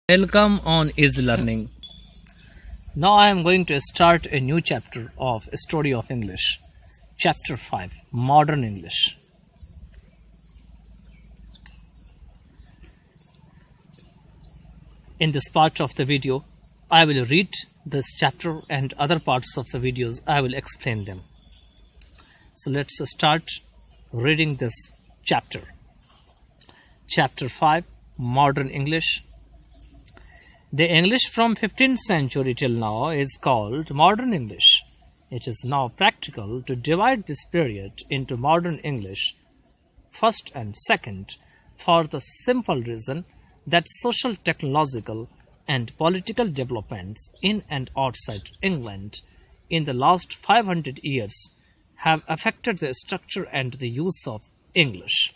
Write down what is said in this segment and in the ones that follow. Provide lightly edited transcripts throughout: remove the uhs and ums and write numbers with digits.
Welcome on Easy Learning. Now I am going to start a new chapter of Story of English, Chapter 5, Modern English. In this part of the video, I will read this chapter and other parts of the videos I will explain them. So let's start reading this chapter. Chapter 5, Modern English. The English from 15th century till now is called Modern English. It is now practical to divide this period into Modern English, first and second, for the simple reason that social, technological and political developments in and outside England in the last 500 years have affected the structure and the use of English.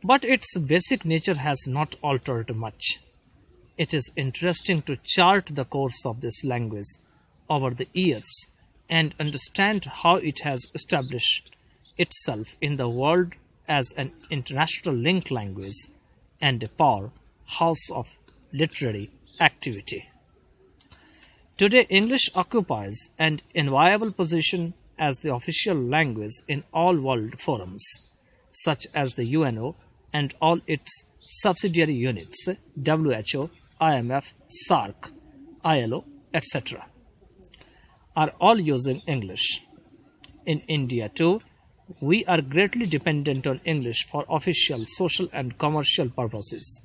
But its basic nature has not altered much. It is interesting to chart the course of this language over the years and understand how it has established itself in the world as an international link language and a powerhouse of literary activity. Today, English occupies an enviable position as the official language in all world forums, such as the UNO and all its subsidiary units, WHO, IMF, SAARC, ILO, etc., are all using English. In India too, we are greatly dependent on English for official, social and commercial purposes.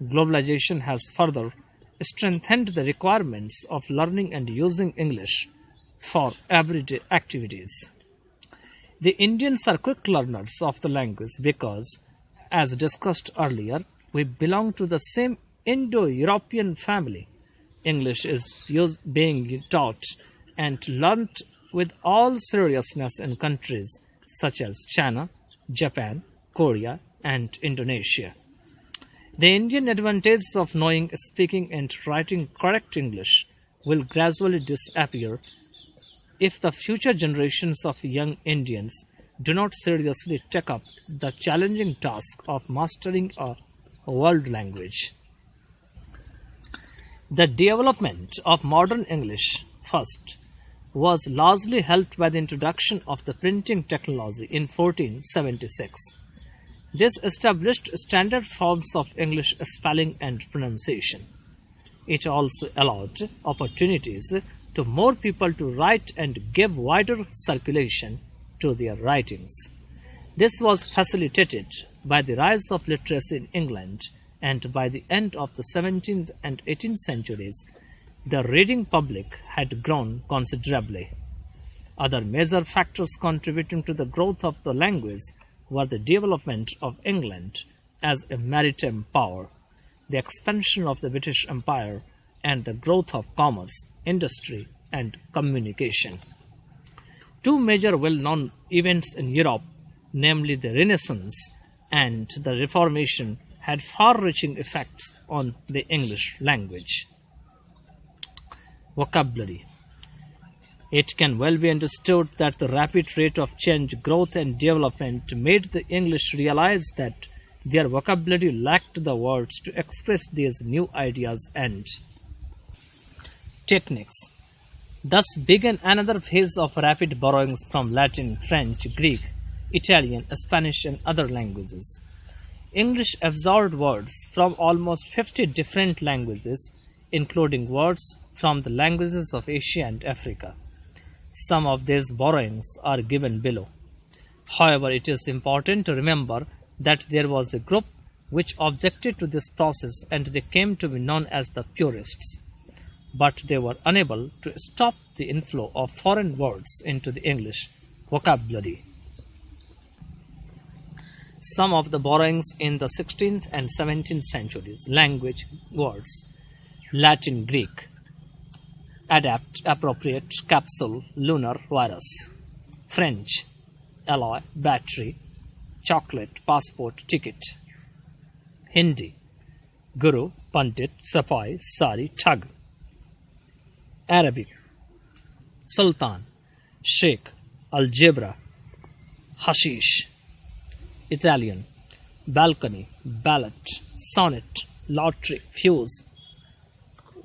Globalization has further strengthened the requirements of learning and using English for everyday activities. The Indians are quick learners of the language because, as discussed earlier, we belong to the same Indo-European family. English is being taught and learnt with all seriousness in countries such as China, Japan, Korea, and Indonesia. The Indian advantage of knowing, speaking, and writing correct English will gradually disappear if the future generations of young Indians do not seriously take up the challenging task of mastering a world language. The development of modern English, first, was largely helped by the introduction of the printing technology in 1476. This established standard forms of English spelling and pronunciation. It also allowed opportunities to more people to write and give wider circulation to their writings. This was facilitated by the rise of literacy in England, and by the end of the 17th and 18th centuries, the reading public had grown considerably. Other major factors contributing to the growth of the language were the development of England as a maritime power, the expansion of the British Empire, and the growth of commerce, industry, and communication. Two major well-known events in Europe, namely the Renaissance and the Reformation, had far-reaching effects on the English language. Vocabulary. It can well be understood that the rapid rate of change, growth and development made the English realize that their vocabulary lacked the words to express these new ideas and techniques. Thus began another phase of rapid borrowings from Latin, French, Greek, Italian, Spanish and other languages. English absorbed words from almost 50 different languages, including words from the languages of Asia and Africa. Some of these borrowings are given below. However, it is important to remember that there was a group which objected to this process and they came to be known as the purists. But they were unable to stop the inflow of foreign words into the English vocabulary. Some of the borrowings in the 16th and 17th centuries: language words, Latin, Greek, adapt, appropriate, capsule, lunar, virus, French, alloy, battery, chocolate, passport, ticket, Hindi, guru, pandit, sapai, sari, tag, Arabic, sultan, sheikh, algebra, hashish, Italian, balcony, ballad, sonnet, lottery, fuse,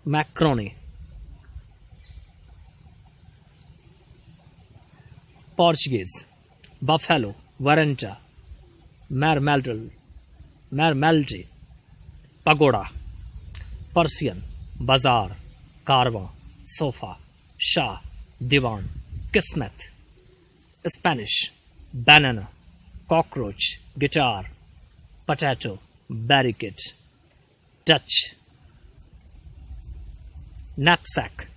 macaroni, Portuguese, buffalo, varanda, marmaldi, pagoda, Persian, bazaar, karwa, sofa, shah, divan, kismet, Spanish, banana, cockroach, guitar, potato, barricade, Dutch, knapsack,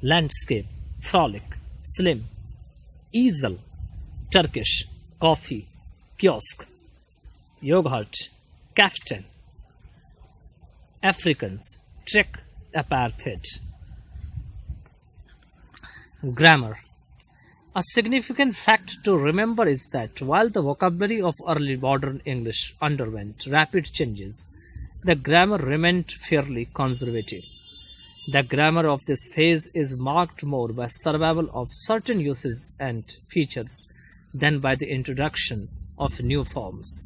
landscape, frolic, slim, easel, Turkish, coffee, kiosk, yogurt, kaftan, Africans, trek, apartheid. Grammar. A significant fact to remember is that while the vocabulary of early modern English underwent rapid changes, the grammar remained fairly conservative. The grammar of this phase is marked more by survival of certain uses and features than by the introduction of new forms.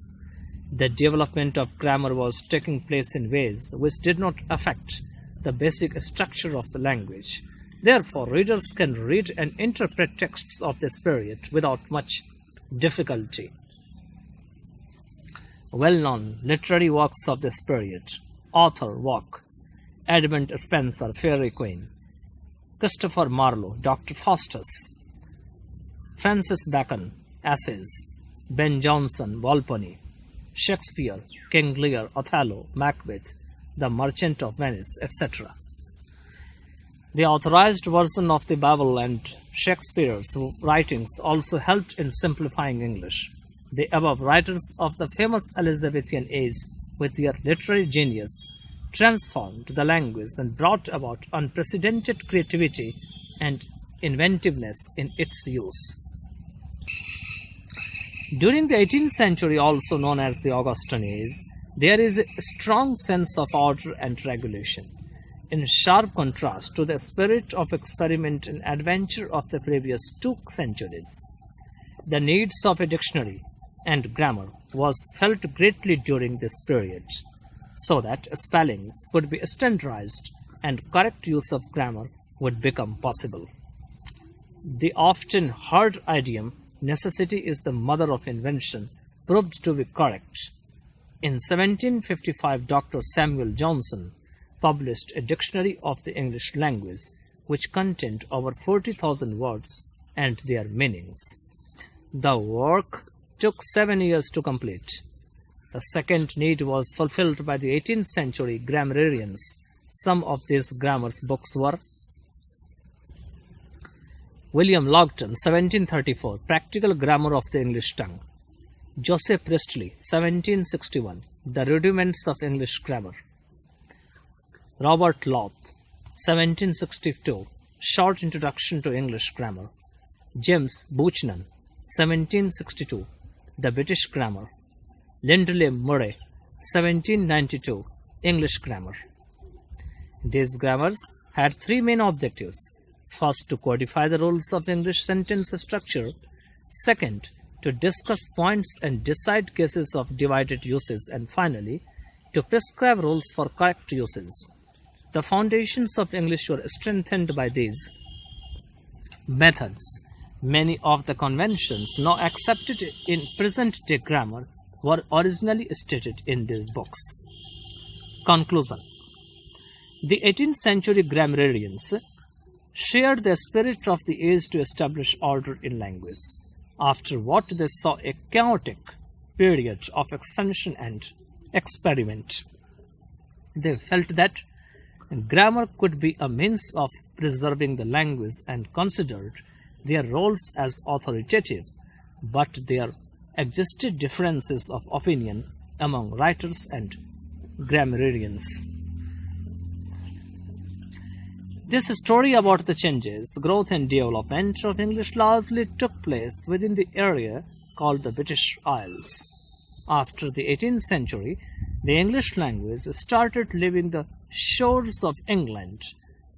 The development of grammar was taking place in ways which did not affect the basic structure of the language. Therefore, readers can read and interpret texts of this period without much difficulty. Well-known literary works of this period: Arthur Walk, Edmund Spenser, Fairy Queen, Christopher Marlowe, Dr. Faustus, Francis Bacon, Essays, Ben Jonson, Volpone, Shakespeare, King Lear, Othello, Macbeth, The Merchant of Venice, etc. The authorized version of the Bible and Shakespeare's writings also helped in simplifying English. The above writers of the famous Elizabethan age, with their literary genius, transformed the language and brought about unprecedented creativity and inventiveness in its use. During the 18th century, also known as the Augustan Age, there is a strong sense of order and regulation, in sharp contrast to the spirit of experiment and adventure of the previous 2 centuries. The needs of a dictionary and grammar was felt greatly during this period, so that spellings could be standardized and correct use of grammar would become possible. The often heard idiom, "necessity is the mother of invention," proved to be correct. In 1755, Dr. Samuel Johnson published a dictionary of the English language, which contained over 40,000 words and their meanings. The work took 7 years to complete. The second need was fulfilled by the 18th century grammarians. Some of these grammars books were: William Logton, 1734, Practical Grammar of the English Tongue; Joseph Priestley, 1761, The Rudiments of English Grammar; Robert Loth, 1762, Short Introduction to English Grammar; James Buchanan, 1762, The British Grammar; Lindley Murray, 1792, English Grammar. These grammars had 3 main objectives: first, to codify the rules of English sentence structure; second, to discuss points and decide cases of divided uses; and finally, to prescribe rules for correct uses. The foundations of English were strengthened by these methods. Many of the conventions now accepted in present-day grammar were originally stated in these books. Conclusion. The 18th century grammarians shared the spirit of the age to establish order in language. After what they saw a chaotic period of expansion and experiment, they felt that grammar could be a means of preserving the language and considered their roles as authoritative, but there existed differences of opinion among writers and grammarians. This story about the changes, growth and development of English largely took place within the area called the British Isles. After the 18th century, the English language started leaving the shores of England.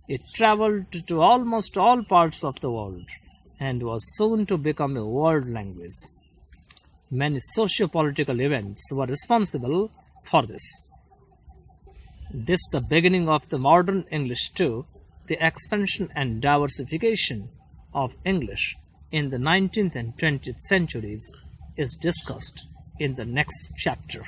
It travelled to almost all parts of the world and was soon to become a world language. Many socio-political events were responsible for this. This the beginning of the modern English too. The expansion and diversification of English in the 19th and 20th centuries is discussed in the next chapter.